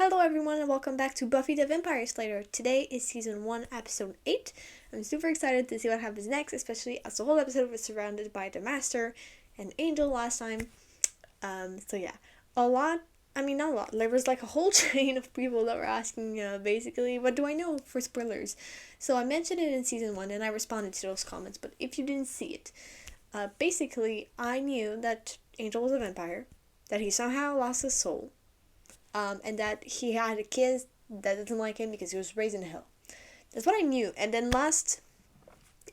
Hello everyone and welcome back to Buffy the Vampire Slayer. Today is season 1, episode 8. I'm super excited to see what happens next, especially as the whole episode was surrounded by the Master and Angel last time. So yeah, not a lot, there was like a whole chain of people that were asking basically, what do I know for spoilers? So I mentioned it in season 1 and I responded to those comments, but if you didn't see it, basically I knew that Angel was a vampire, that he somehow lost his soul, and that he had a kid that didn't like him because he was raised in hell. That's what I knew. And then last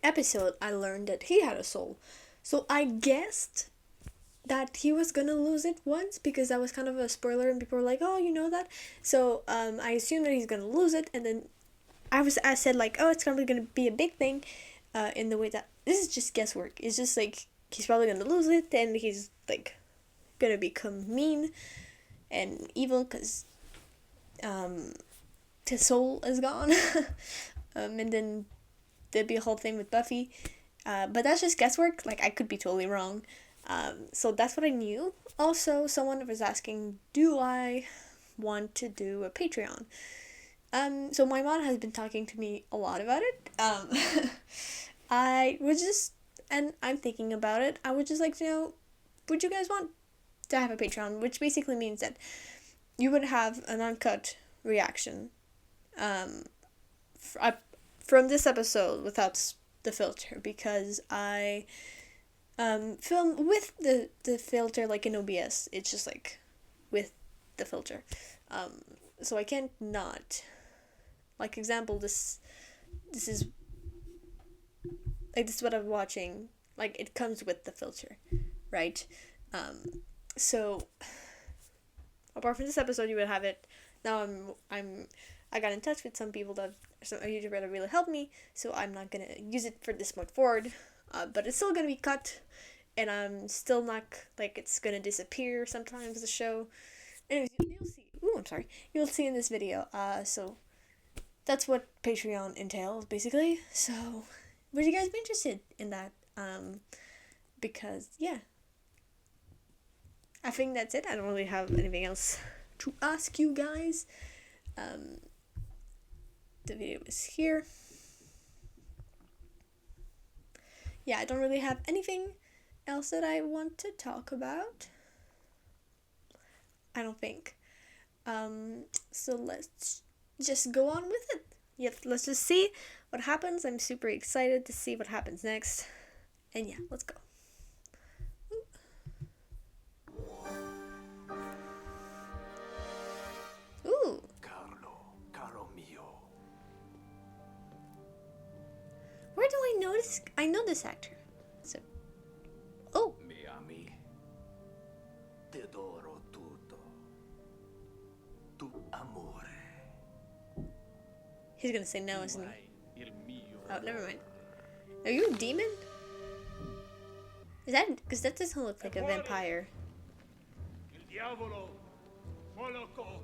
episode, I learned that he had a soul. So I guessed that he was gonna lose it once because that was kind of a spoiler, and people were like, "Oh, you know that." So I assumed that he's gonna lose it, and then I said like, "Oh, it's probably gonna be a big thing," in the way that this is just guesswork. It's just like he's probably gonna lose it, and he's like gonna become mean and evil because his soul is gone. And then there'd be a whole thing with Buffy, but that's just guesswork. Like, I could be totally wrong. So that's what I knew. Also, someone was asking, do I want to do a Patreon? So my mom has been talking to me a lot about it. I was just, and I'm thinking about it, I would just like to know, would you guys want to have a Patreon? Which basically means that you would have an uncut reaction from this episode without the filter, because I film with the filter, like in OBS. It's just like with the filter, so I can't not, like, example, this is like, this is what I'm watching, like, it comes with the filter, right? So apart from this episode, you would have it. Now I got in touch with some people a YouTuber that really helped me, so I'm not gonna use it for this point forward. But it's still gonna be cut, and I'm still not, like, it's gonna disappear sometimes, the show. Anyways, you'll see. Ooh, I'm sorry. You'll see in this video. So that's what Patreon entails, basically. So would you guys be interested in that? Because yeah, I think that's it. I don't really have anything else to ask you guys. The video is here. Yeah, I don't really have anything else that I want to talk about, I don't think. So let's just go on with it. Yep, let's just see what happens. I'm super excited to see what happens next. And yeah, let's go. Ooh. Caro mio. Where do I know this? I know this actor. So, oh. Mi ami. Ti adoro tutto. Tu amore. He's gonna say no, isn't he? Oh, never mind. Are you a demon? Is that, because that doesn't look like a vampire. Il diavolo colocò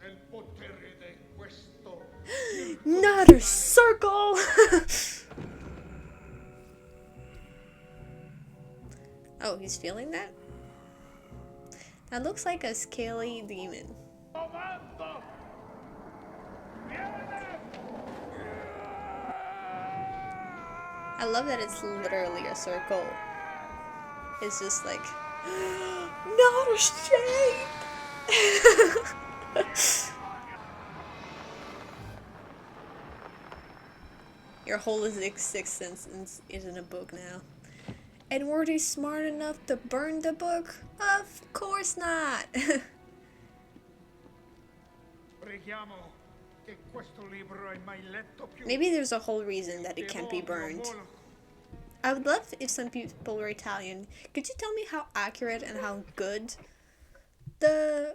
nel potere di questo. Not a circle! Oh, he's feeling that? That looks like a scaly demon. Comando! Viene! I love that it's literally a circle. It's just like, not a shape! Your whole sixth sense is in a book now. And were they smart enough to burn the book? Of course not! Preghiamo che questo libro hai mai letto più. Maybe there's a whole reason that it can't be burned. I would love if some people were Italian. Could you tell me how accurate and how good the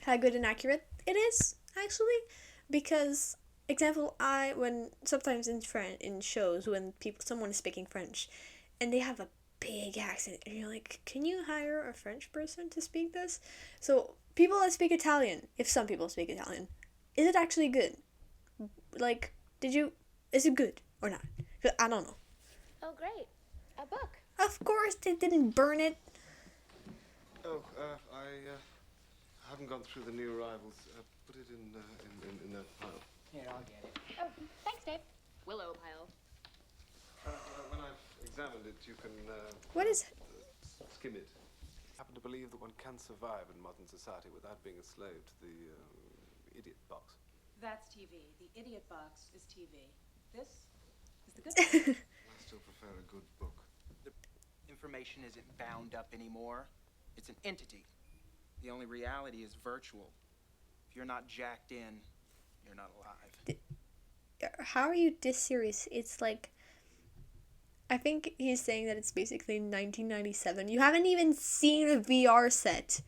how good and accurate it is, actually? Because, example, when sometimes in shows, when someone is speaking French and they have a big accent and you're like, can you hire a French person to speak this? So people that speak Italian, if some people speak Italian, is it actually good? Like, is it good or not? I don't know. Oh, great. A book. Of course they didn't burn it. Oh, gone through the new arrivals. Put it in that pile. Here, I'll get it. Oh, thanks, Dave. Willow pile. When I've examined it, you can What is it? skim it. I happen to believe that one can survive in modern society without being a slave to the idiot box. That's TV. The idiot box is TV. This is the good book. I still prefer a good book. The information isn't bound up anymore. It's an entity. The only reality is virtual. If you're not jacked in, you're not alive. How are you this serious? It's like, I think he's saying that it's basically 1997. You haven't even seen a VR set.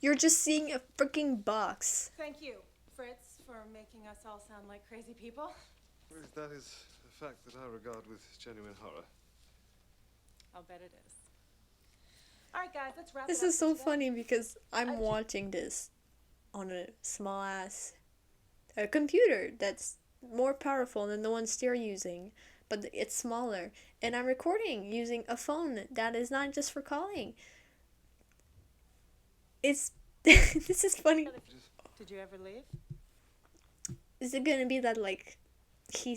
You're just seeing a freaking box. Thank you, Fritz, for making us all sound like crazy people. That is a fact that I regard with genuine horror. I'll bet it is. All right, guys, let's wrap This it up is so for today. funny because I'm watching this on a small ass computer that's more powerful than the ones they're using, but it's smaller, and I'm recording using a phone that is not just for calling. It's this is funny. Did you ever leave? Is it gonna be that like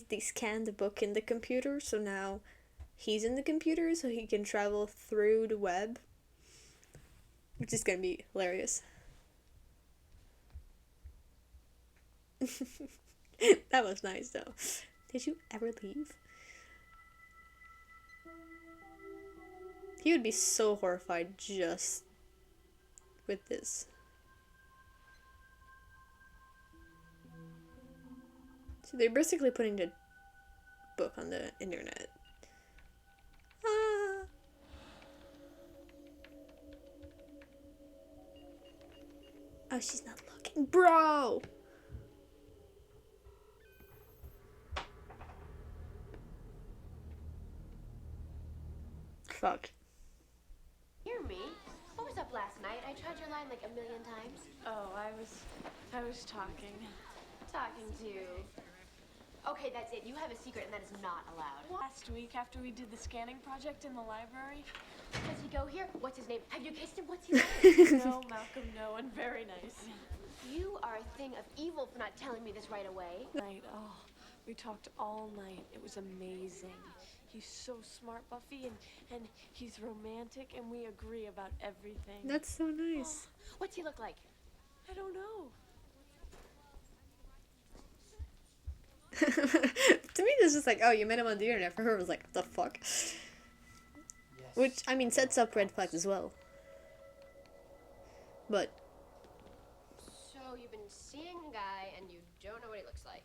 they scanned the book in the computer, so now he's in the computer so he can travel through the web? Which is gonna be hilarious. That was nice though. Did you ever leave? He would be so horrified just with this. So they're basically putting the book on the internet. Ah. Oh, she's not looking. Bro! Fuck. Hear me? What was up last night? I tried your line like a million times. Oh, I was talking. Talking to... Okay, that's it. You have a secret and that is not allowed. Last week after we did the scanning project in the library. Does he go here? What's his name? Have you kissed him? What's he like? No, Malcolm, no, and very nice. You are a thing of evil for not telling me this right away. Night, oh, we talked all night. It was amazing. He's so smart, Buffy, and he's romantic, and we agree about everything. That's so nice. What's he look like? I don't know. To me, this is like, oh, you met him on the internet. For her, it was like, what the fuck? Yes. Which, I mean, sets up red flags as well. But, So you've been seeing a guy and you don't know what he looks like.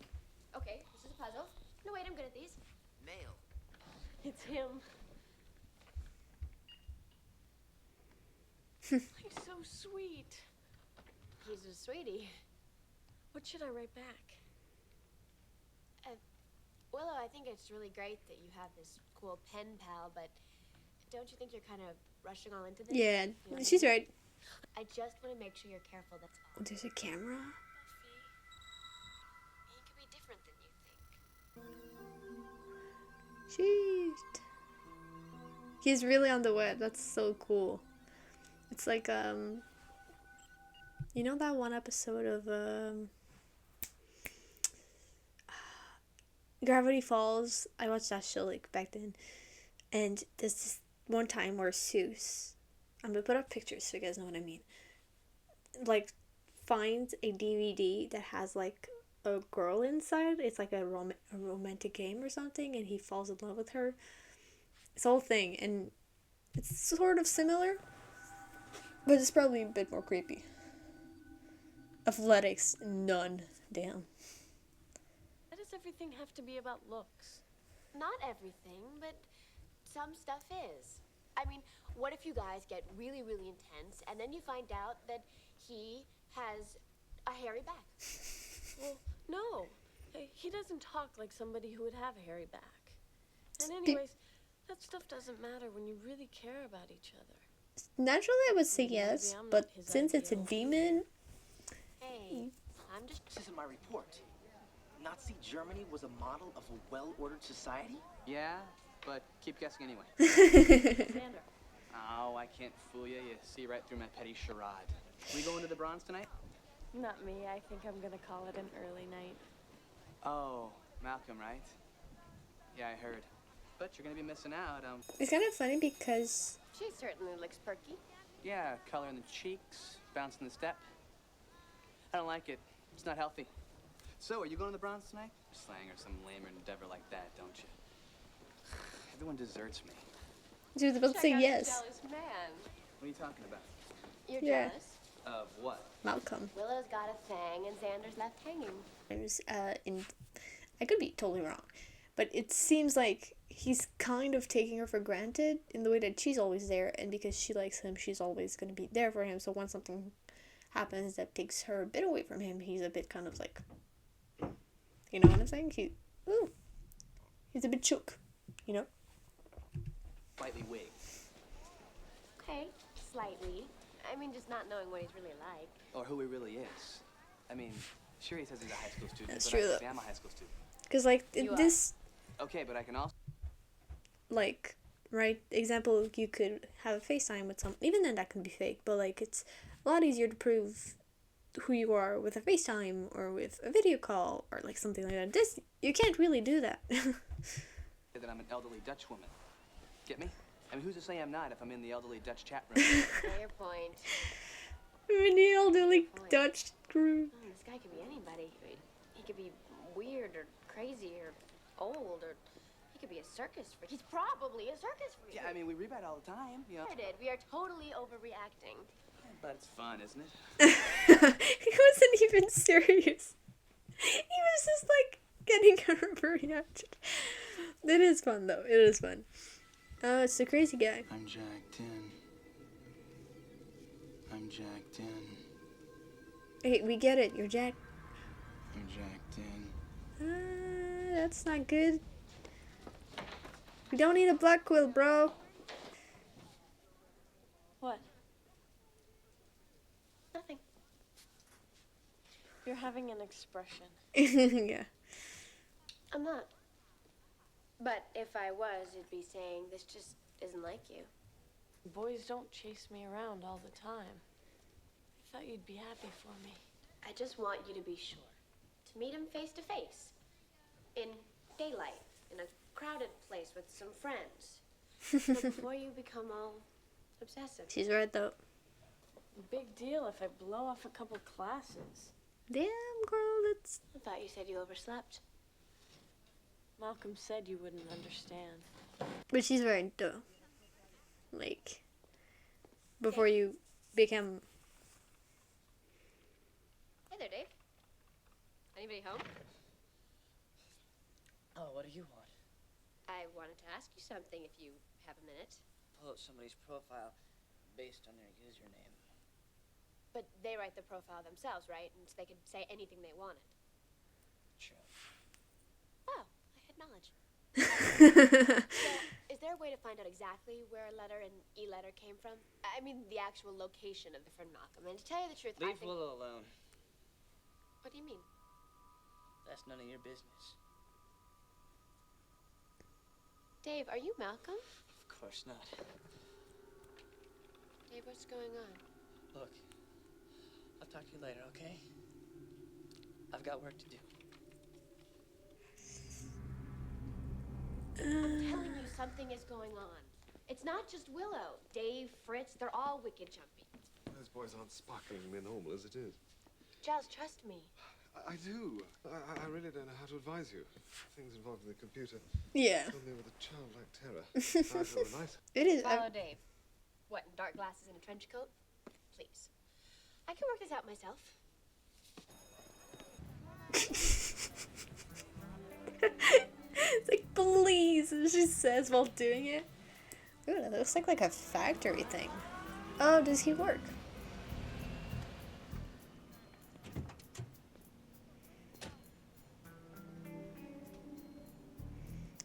Okay, this is a puzzle. No, wait, I'm good at these. Nail. It's him. He's so sweet. He's a sweetie. What should I write back? Willow, I think it's really great that you have this cool pen pal, but don't you think you're kind of rushing all into this? yeah, You know what I she's mean? right. I just want to make sure you're careful, that's all. There's a camera. He could be different than you think. Jeez. He's really on the web. That's so cool. It's like, you know that one episode of, Gravity Falls? I watched that show, like, back then. And there's this one time where Seuss, I'm gonna put up pictures so you guys know what I mean, like, finds a DVD that has, like, a girl inside. It's like a romantic game or something, and he falls in love with her. This whole thing, and it's sort of similar, but it's probably a bit more creepy. Athletics, none. Damn. Why does everything have to be about looks? Not everything, but some stuff is. I mean, what if you guys get really, really intense, and then you find out that he has a hairy back? Well, no. He doesn't talk like somebody who would have a hairy back. And Pe- anyways, that stuff doesn't matter when you really care about each other. Naturally, I would say Maybe yes, I'm not but his since it's a ideal. demon, Hey, I'm just... This isn't my report. Nazi Germany was a model of a well-ordered society? Yeah, but keep guessing anyway. Xander. Oh, I can't fool you. You see right through my petty charade. We going to the Bronze tonight? Not me. I think I'm gonna call it an early night. Oh, Malcolm, right? Yeah, I heard. But you're gonna be missing out. It's kind of funny because She certainly looks perky. Yeah, color in the cheeks, bounce in the step. I don't like it. It's not healthy. So, are you going to the Bronze tonight? Slang or some lamer endeavor like that, don't you? Everyone deserts me. she was about to say Check out yes. the jealous man. What are you talking about? You're Yeah. jealous? Of what? Malcolm. Willow's got a fang and Xander's left hanging. I could be totally wrong, but it seems like he's kind of taking her for granted in the way that she's always there, and because she likes him, she's always going to be there for him. So when something happens that takes her a bit away from him, he's a bit kind of like, you know what I'm saying? He's a bit shook, you know? Slightly wigged. Okay, slightly. I mean, just not knowing what he's really like. Or who he really is. I mean, sure he says he's a high school student, That's but true, I though. say I'm a high school student. Because, like, You are. this, Okay, but I can also... like, right, example, you could have a FaceTime with someone, even then that can be fake, but, like, it's a lot easier to prove who you are with a FaceTime or with a video call or, like, something like that. This, you can't really do that. that I'm an elderly Dutch woman. Get me? I mean, who's to say I'm not if I'm in the elderly Dutch chat room? Fair point. Mini elderly Dutch group. Oh, this guy could be anybody. I mean, he could be weird or crazy or old or he could be a circus freak. He's probably a circus freak. Yeah, I mean, we read about it all the time, you know. We are totally overreacting. But it's fun, isn't it? He wasn't even serious. He was just like getting her reaction. It is fun though. It is fun. Oh, it's the crazy guy. I'm jacked in. I'm jacked in. Hey, we get it. You're Jack. I'm jacked in. That's not good. We don't need a black quill, bro. What? Nothing. You're having an expression. Yeah. I'm not. But if I was, it'd be saying this just isn't like you. Boys don't chase me around all the time. I thought you'd be happy for me. I just want you to be sure. To meet him face to face. In daylight. In a crowded place with some friends. But before you become all obsessive. She's right though. Big deal if I blow off a couple classes. Damn, girl, that's. I thought you said you overslept. Malcolm said you wouldn't understand. But she's right though. Like, before you become. Hey there, Dave. Anybody home? Oh, what do you want? I wanted to ask you something if you have a minute. Pull up somebody's profile based on their username. But they write the profile themselves, right? And so they could say anything they wanted. Sure. Wow, I had knowledge. So, is there a way to find out exactly where a letter and e-letter came from? I mean, the actual location of the friend Malcolm. And to tell you the truth, I Leave think... Willow alone. What do you mean? That's none of your business. Dave, are you Malcolm? Of course not. Dave, what's going on? Look, I'll talk to you later, okay? I've got work to do. I'm telling you, something is going on. It's not just Willow. Dave, Fritz, they're all wicked jumpy. Those boys aren't sparklingly normal as it is. Giles, trust me. I do. I really don't know how to advise you. Things involved in the computer. Yeah. Fill me with a childlike terror. I feel nice. It is. Follow Dave. What, in dark glasses and a trench coat? Please. I can work this out myself. It's like, please, she says while doing it. Ooh, that looks like a factory thing. Oh, does he work?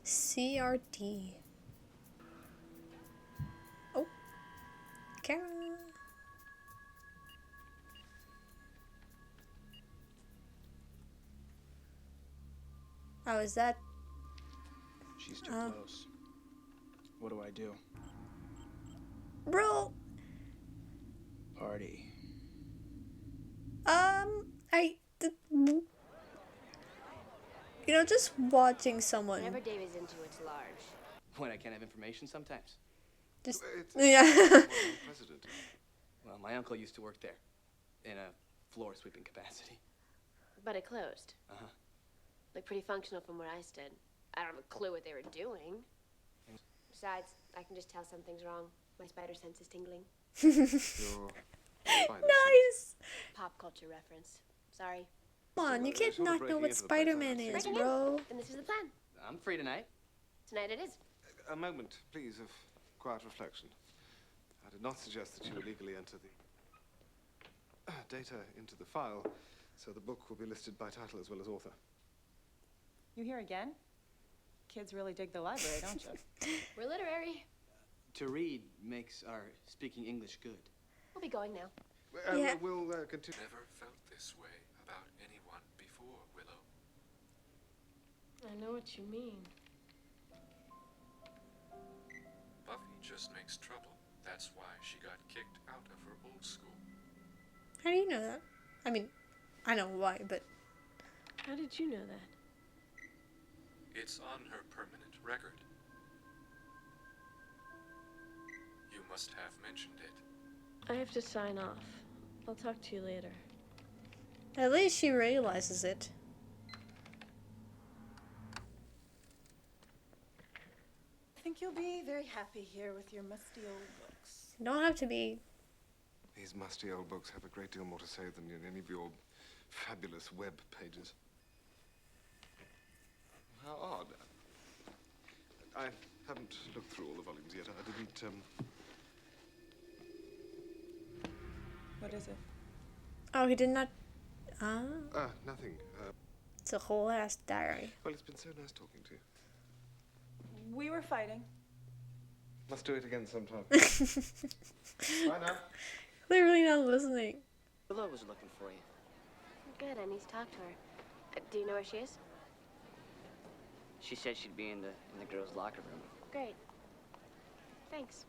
CRT. Oh. Kara. Oh, is that... She's too close. What do I do? Bro! Party. You know, just watching someone. Whatever Dave is into, it's large. When I can't have information sometimes. Just It's yeah. unprecedented. Well, my uncle used to work there in a floor sweeping capacity. But it closed. Uh-huh. Looked pretty functional from where I stood. I don't have a clue what they were doing. Besides, I can just tell something's wrong. My spider sense is tingling. Nice. Pop culture reference. Sorry. Come on, you can't not know what Spider-Man is, Breaking bro. in. Then this is the plan. I'm free tonight. Tonight it is. A moment, please, of quiet reflection. I did not suggest that you illegally enter the data into the file, so the book will be listed by title as well as author. You here again? Kids really dig the library, don't you? We're literary. To read makes our speaking English good. We'll be going now. Yeah. We'll continue. Never felt this way about anyone before, Willow. I know what you mean. Buffy just makes trouble. That's why she got kicked out of her old school. How do you know that? I mean, I know why, but How did you know that? It's on her permanent record. You must have mentioned it. I have to sign off. I'll talk to you later. at least she realizes it. I think you'll be very happy here with your musty old books. You don't have to be. These musty old books have a great deal more to say than in any of your fabulous web pages. How odd. I haven't looked through all the volumes yet. I didn't, What is it? Oh, he did not. Ah, nothing. it's a whole ass diary. Well, it's been so nice talking to you. We were fighting. Must do it again sometime. Bye now. Clearly not listening. Willow was looking for you. Good, I need to talk to her. Do you know where she is? She said she'd be in the girls' locker room. Great. Thanks.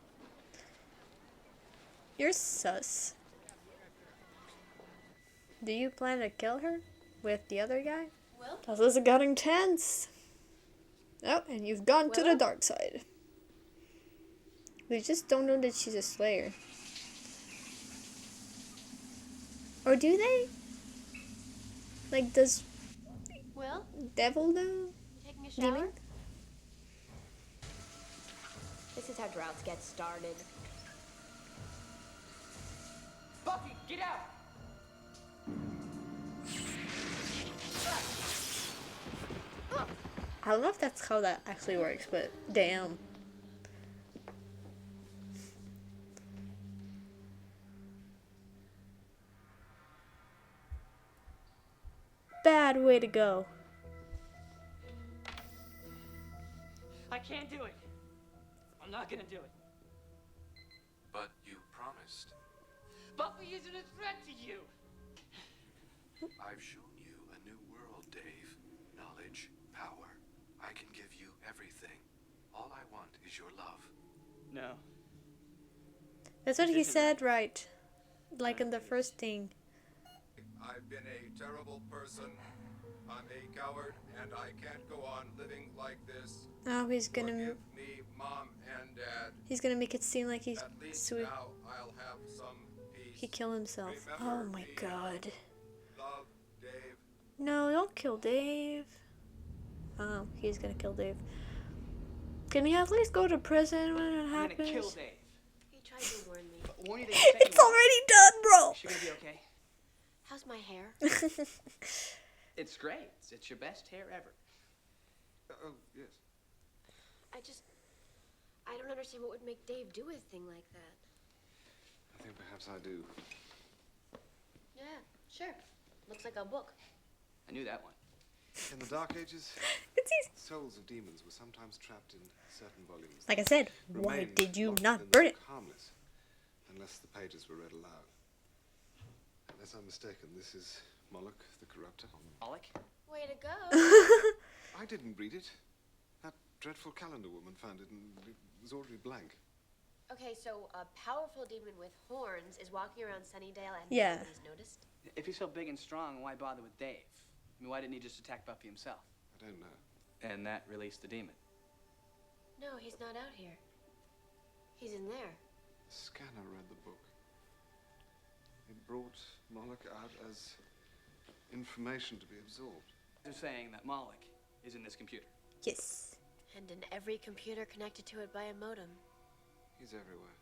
You're sus. Do you plan to kill her with the other guy? Will? This is getting tense. Oh, and you've gone to the Willow? dark side. We just don't know that she's a slayer. Or do they? Like, does Will? Devil know? You taking a shower? Demon? This is how droughts get started. Buffy, get out! I don't know if that's how that actually works, but damn. Bad way to go. I can't do it. I'm not gonna do it. But you promised. Buffy isn't a threat to you. I've shown you a new world, Dave. Knowledge, power. I can give you everything. All I want is your love. No. That's what he said, right? Like in the first thing. I've been a terrible person. I'm a coward, and I can't go on living like this. Oh, he's gonna Forgive me, Mom and Dad. he's gonna make it seem like he's At least sweet. now I'll have some peace. He killed himself. Remember Oh my me. god. Love, Dave. No, don't kill Dave. Oh, he's gonna kill Dave. Can he at least go to prison when it I'm gonna happens? kill Dave. He tried to warn me. Warn you that you're It's already done, bro. Is she gonna be okay? How's my hair? It's great. It's your best hair ever. Oh, yes. I don't understand what would make Dave do a thing like that. I think perhaps I do. Yeah, sure. Looks like a book. I knew that one. In the Dark Ages, It's easy. souls of demons were sometimes trapped in certain volumes. Like I said, why Remained did you locked not in the burn book it? harmless, unless the pages were read aloud. Unless I'm mistaken, this is Moloch the Corrupter. Alec? Way to go. I didn't read it. That dreadful calendar woman found it, and it was already blank. Okay, so a powerful demon with horns is walking around Sunnydale and nobody's noticed? If he's so big and strong, why bother with Dave? I mean, why didn't he just attack Buffy himself? I don't know. And that released the demon. No, he's not out here. He's in there. The scanner read the book. It brought Moloch out as information to be absorbed. They're saying that Moloch is in this computer. Yes. And in every computer connected to it by a modem. He's everywhere.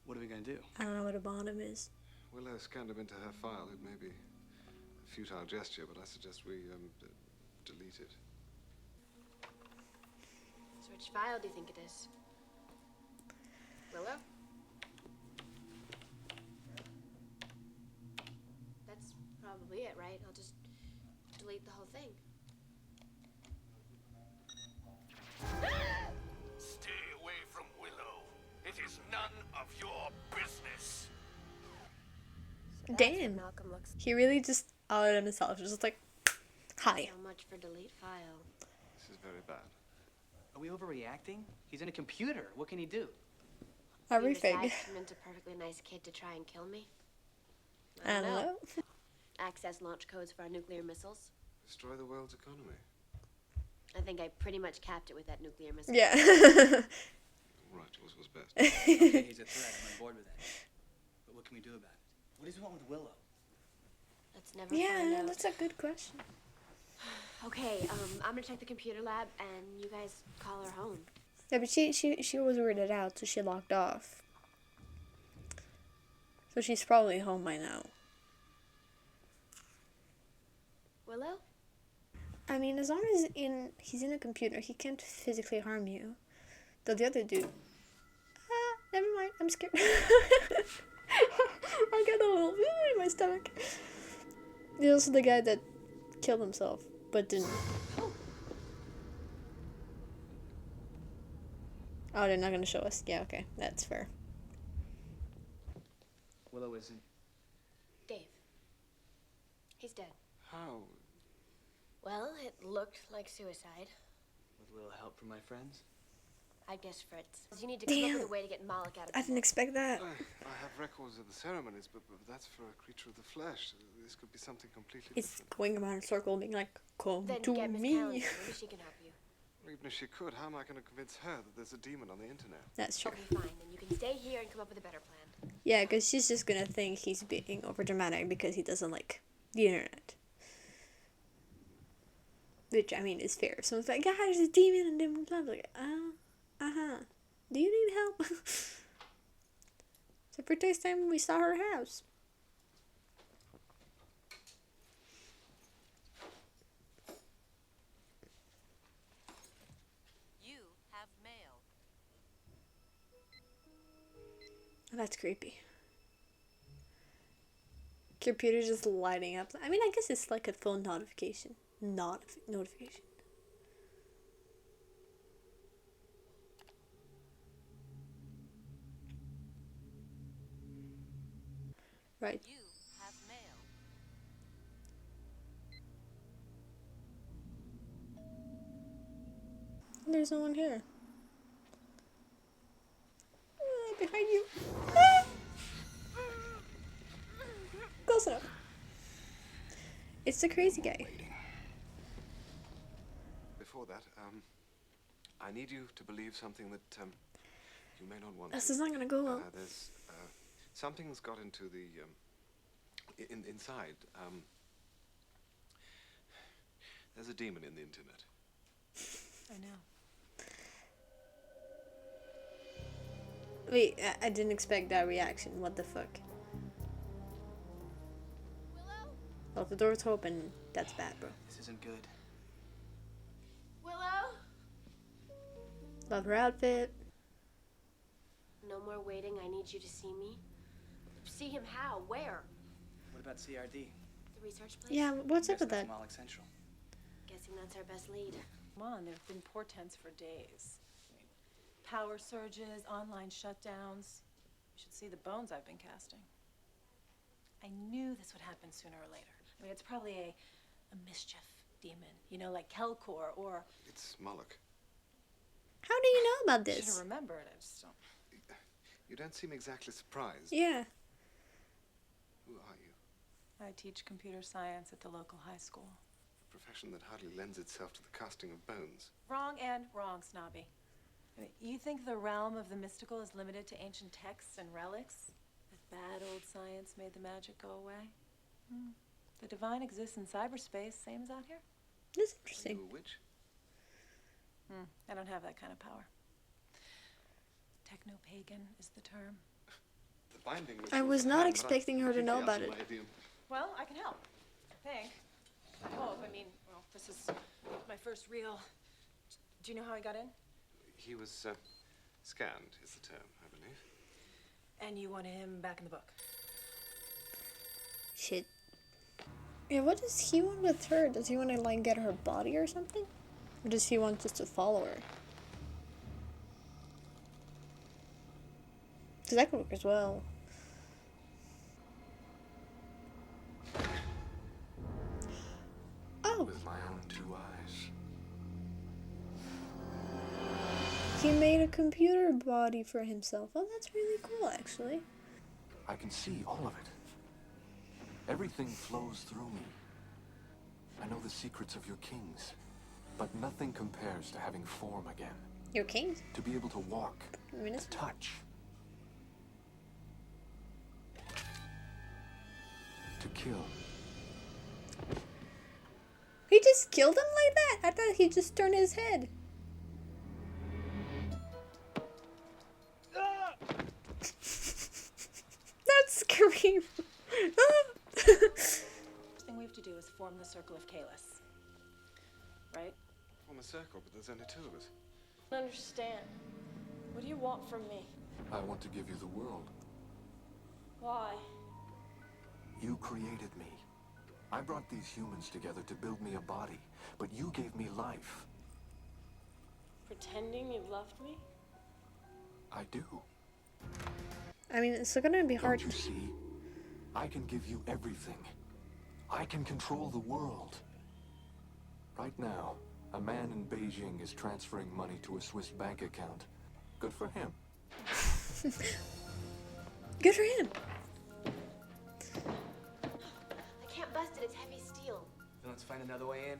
What are we gonna do? I don't know what a bottom is. Willow scanned him into her file. It may be a futile gesture, but I suggest we delete it. So which file do you think it is? Willow? That's probably it, right? I'll just delete the whole thing. Stay away from Willow. It is none of your business. So that's what Damn. Malcolm looks He really just outed himself. Just like, hi. So much for delete file. This is very bad. Are we overreacting? He's in a computer. What can he do? Everything. You decide Schmidt's a perfectly nice kid to try and kill me? I don't know. Access launch codes for our nuclear missiles. Destroy the world's economy. I think I pretty much capped it with that nuclear missile. Yeah. Right, yours was best. Okay, he's a threat. I'm on board with that. But what can we do about it? What does he want with Willow? Let's never find Yeah, out. that's a good question. Okay, I'm gonna check the computer lab, and you guys call her home. Yeah, but she was weirded out, so she locked off. So she's probably home by now. Willow? I mean, as long as he's in a computer, he can't physically harm you. Though the other dude... never mind, I'm scared. I got a little in my stomach. He's also the guy that killed himself, but didn't. Oh, they're not gonna show us. Yeah, okay, that's fair. Willow isn't. Dave. He's dead. How? Well, it looked like suicide. With a little help from my friends? I guess Fritz. You need to come up with a way to get Moloch out of I didn't expect that. I have records of the ceremonies, but that's for a creature of the flesh. This could be something completely It's different. going around in a circle, being like, "Come Then to get Miss me." Calendar. Maybe she can help you. Or even if she could, how am I going to convince her that there's a demon on the internet? That's true. Okay, fine. Then you can stay here and come up with a better plan. Yeah, because she's just gonna think he's being overdramatic because he doesn't like the internet. Which, I mean, is fair. Someone's like, "Yeah, there's a demon," and then blah, blah, blah. Do you need help? So for this time, we saw her house. You have mail. Oh, that's creepy. Computer just lighting up. I mean, I guess it's like a phone notification. Notification. Right. You have mail. There's no one here. Behind you. Ah! Close enough. It's the crazy guy. Before that, I need you to believe something that you may not want. This is not gonna go well. There's something's got into the inside. There's a demon in the internet. I know. Wait, I didn't expect that reaction. What the fuck? Willow? Well, if the door's open, that's bad, bro. This isn't good. Willow? Love her outfit. No more waiting. I need you to see me. See him how? Where? What about CRD? The research place? Yeah, what's up Guess with that's that? Moloch Central. Guessing that's our best lead. Come on, there have been portents for days. I mean, power surges, online shutdowns. You should see the bones I've been casting. I knew this would happen sooner or later. I mean, it's probably a mischief demon, you know, like Kelkor or... It's Moloch. How do you know about I should this? have remembered. I just don't... You don't seem exactly surprised. Yeah. Who are you? I teach computer science at the local high school. A profession that hardly lends itself to the casting of bones. Wrong and wrong, Snobby. I mean, you think the realm of the mystical is limited to ancient texts and relics? That bad old science made the magic go away? The divine exists in cyberspace, same as out here. That's interesting. Are you a witch? I don't have that kind of power. Techno-pagan is the term. The binding I was not expecting her to know about it. Well, I can help. I think. I hope. I mean, well, this is my first real... Do you know how he got in? He was scanned, is the term, I believe. And you want him back in the book? Shit. Yeah, what does he want with her? Does he want to, like, get her body or something? Or does he want just to follow her? Because that could work as well. Oh! With my own 2 eyes. He made a computer body for himself. Oh, that's really cool, actually. I can see all of it. Everything flows through me. I know the secrets of your kings, but nothing compares to having form again. Your king? To be able to walk, to touch. To kill. He just killed him like that? I thought he just turned his head. That scream. First thing we have to do is form the Circle of Kalis. Right? Form a circle, but there's only 2 of us. I don't understand. What do you want from me? I want to give you the world. Why? You created me. I brought these humans together to build me a body, but you gave me life. Pretending you loved me? I do. I mean, it's gonna be hard. Don't you see? I can give you everything. I can control the world. Right now, a man in Beijing is transferring money to a Swiss bank account. Good for him. Good for him. I can't bust it, it's heavy steel. Then let's find another way in.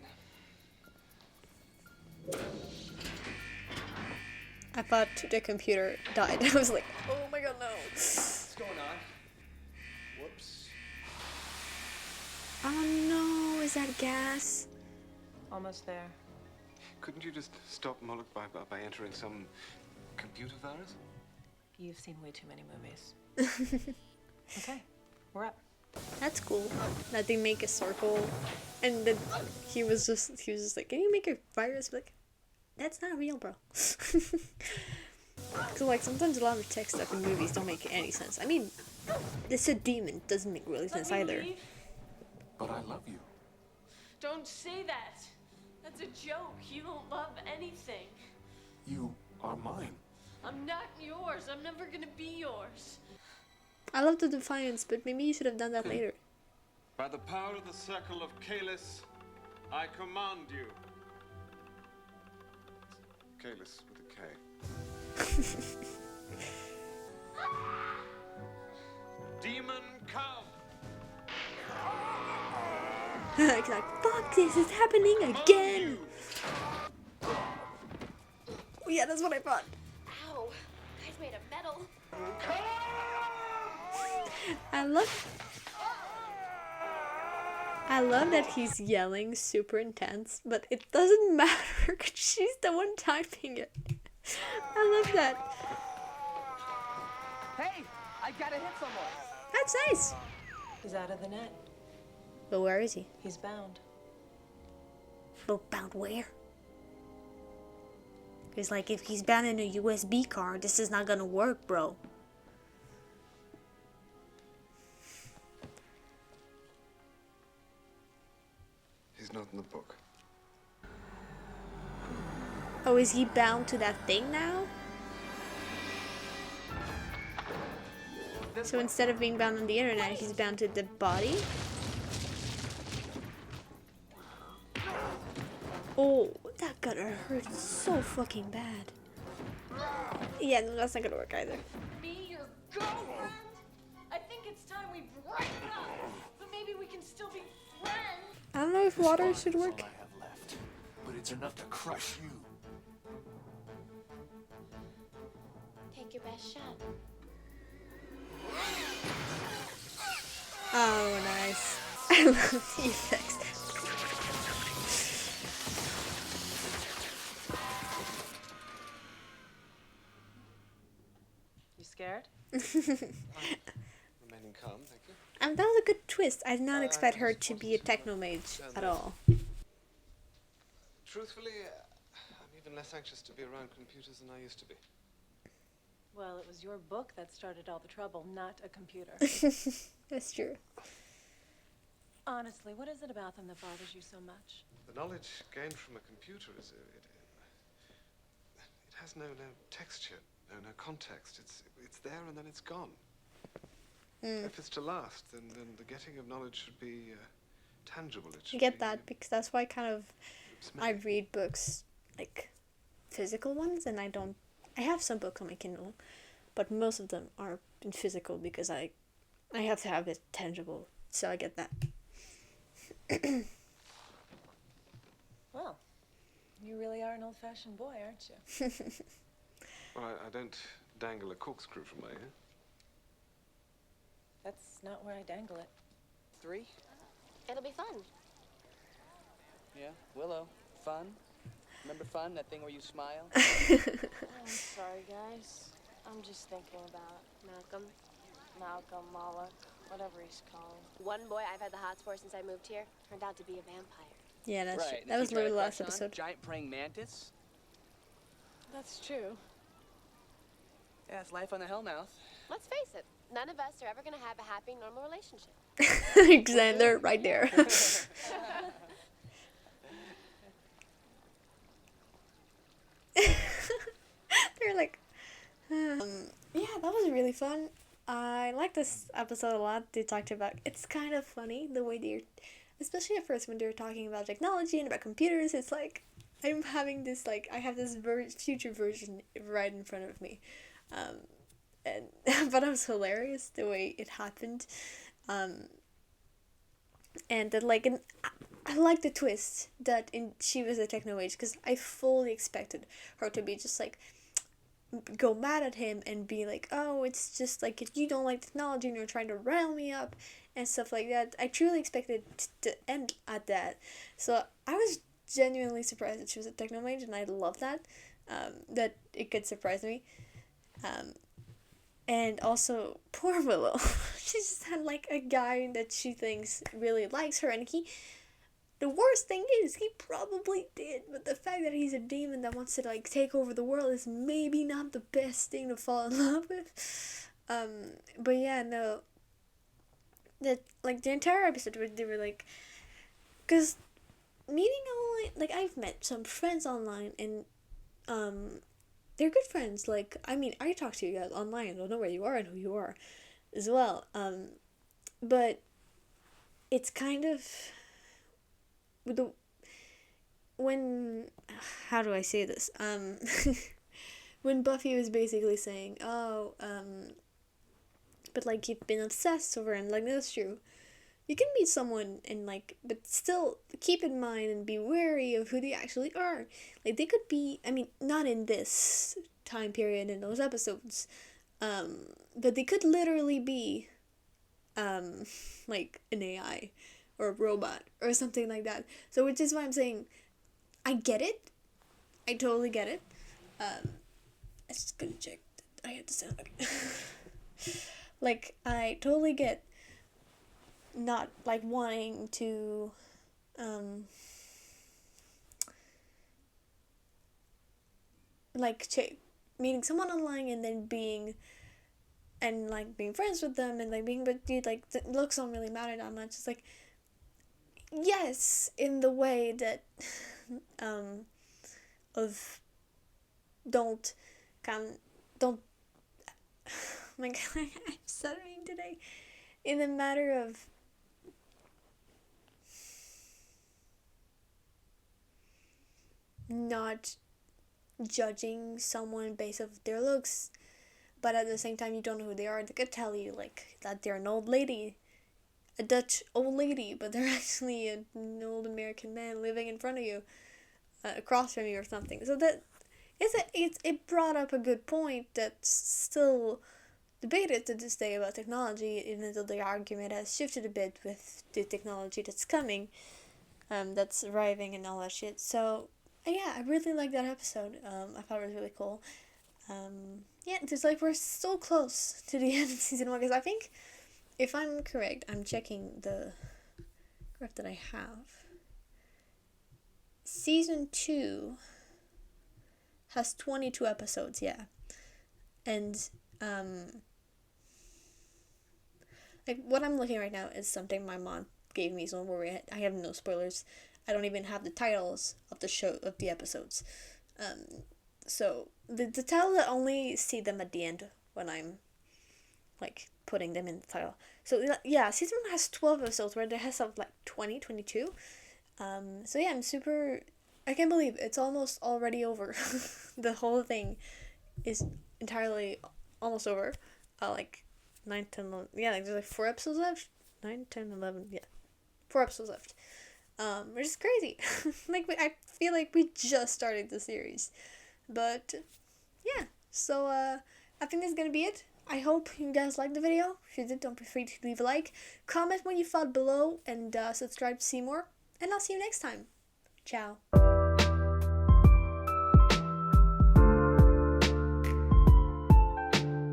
I thought the computer died. I was like, oh my god, no. What's going on? Whoops. Oh no, is that gas? Almost there. Couldn't you just stop Moloch by entering some computer virus? You've seen way too many movies. Okay, we're up. That's cool. That they make a circle, and then he was just like, can you make a virus? Like, that's not real, bro. So like sometimes a lot of tech stuff in movies don't make any sense. I mean, it's a demon, doesn't make really sense either. Leave. But I love you. Don't say that. That's a joke. You don't love anything. You are mine. I'm not yours. I'm never gonna be yours. I love the defiance, but maybe you should have done that later. By the power of the Circle of Kalis, I command you. Kalis with a K. Demon, come! He's like, fuck this, it's happening again! Oh yeah, that's what I thought. Ow. Guy's made of metal. I love that he's yelling super intense, but it doesn't matter because she's the one typing it. I love that. Hey, I gotta hit someone. That's nice. He's out of the net. But where is he? He's bound. But bound where? Because like if he's bound in a USB card, this is not gonna work, bro. He's not in the book. Oh, is he bound to that thing now? So instead of being bound on the internet, he's bound to the body? Oh, that gonna hurt so fucking bad. Yeah, no, that's not gonna work either. Me, your girlfriend? I think it's time we break up. But maybe we can still be friends. I don't know if water should All work. I have left, but it's enough to crush you. Take your best shot. Oh, nice. I love the effects. You scared? Remaining calm, thank you. That was a good twist. I did not expect her to be a techno mage at all. Truthfully, I'm even less anxious to be around computers than I used to be. Well, it was your book that started all the trouble, not a computer. That's true. Honestly, what is it about them that bothers you so much? The knowledge gained from a computer is it has no texture, no context. It's there and then it's gone. If it's to last, then the getting of knowledge should be tangible. It I should get be, that, because that's why I read books, like physical ones, and I have some books on my Kindle, but most of them are in physical because I have to have it tangible, so I get that. Well, you really are an old-fashioned boy, aren't you? Well, I don't dangle a corkscrew from my ear. That's not where I dangle it. 3? It'll be fun. Yeah, Willow. Fun? Remember fun? That thing where you smile? I'm sorry, guys. I'm just thinking about Malcolm, Moloch, whatever he's called. One boy I've had the hots for since I moved here turned out to be a vampire. Yeah, that's right. true. That was literally the last episode. Giant praying mantis? That's true. Yeah, it's life on the Hellmouth. Let's face it, none of us are ever going to have a happy, normal relationship. Xander, right there. They're like, yeah, that was really fun. I like this episode a lot. They talked about, it's kind of funny the way they're, especially at first when they're talking about technology and about computers. It's like I'm having this, like, I have this future version right in front of me, and but it was hilarious the way it happened, and that, like, I like the twist that she was a techno age, because I fully expected her to be just like go mad at him and be like, oh, it's just like you don't like technology and you're trying to rile me up and stuff like that. I truly expected to end at that. So I was genuinely surprised that she was a techno mage, and I love that, that it could surprise me. And also, poor Willow. She just had like a guy that she thinks really likes her, and the worst thing is, he probably did, but the fact that he's a demon that wants to, like, take over the world is maybe not the best thing to fall in love with. But yeah, no. That, like, the entire episode where they were, like, because meeting online, like, I've met some friends online, and, they're good friends. Like, I mean, I talk to you guys online, I don't know where you are and who you are as well. But it's kind of, how do I say this? When Buffy was basically saying, oh, but like you've been obsessed over, and like that's true. You can meet someone and like, but still keep in mind and be wary of who they actually are. Like they could be, I mean, not in this time period in those episodes, but they could literally be, like an AI or a robot or something like that. So which is why I'm saying I get it. I totally get it. I just gonna check that I had to sound okay. Like I totally get not like wanting to like meeting someone online and then being friends with them and like being, but dude, like the looks don't really matter that much. It's like, yes, in the way that of don't oh my god, I'm stuttering today. In the matter of not judging someone based off their looks, but at the same time you don't know who they are. They could tell you like that they're an old lady a Dutch old lady, but they're actually an old American man living in front of you, across from you or something. So that it brought up a good point that's still debated to this day about technology, even though the argument has shifted a bit with the technology that's coming, that's arriving and all that shit. So yeah, I really like that episode. I thought it was really cool. Yeah, it's like we're so close to the end of season 1, because I think, if I'm correct, I'm checking the graph that I have. Season 2 has 22 episodes, yeah. And, like, what I'm looking right now is something my mom gave me, so where I have no spoilers. I don't even have the titles of the episodes. So, the titles, I only see them at the end when I'm, like, putting them in the title. So, yeah, season 1 has 12 episodes, where there has some, like, 22. So yeah, I can't believe it's almost already over. The whole thing is entirely almost over. Like 9, 10, 11, yeah, like there's like 4 episodes left. 9, 10, 11, yeah. 4 episodes left. Which is crazy. Like, I feel like we just started the series. But, yeah. So, I think that's gonna be it. I hope you guys liked the video. If you did, don't be afraid to leave a like. Comment what you thought below, and subscribe to see more. And I'll see you next time. Ciao.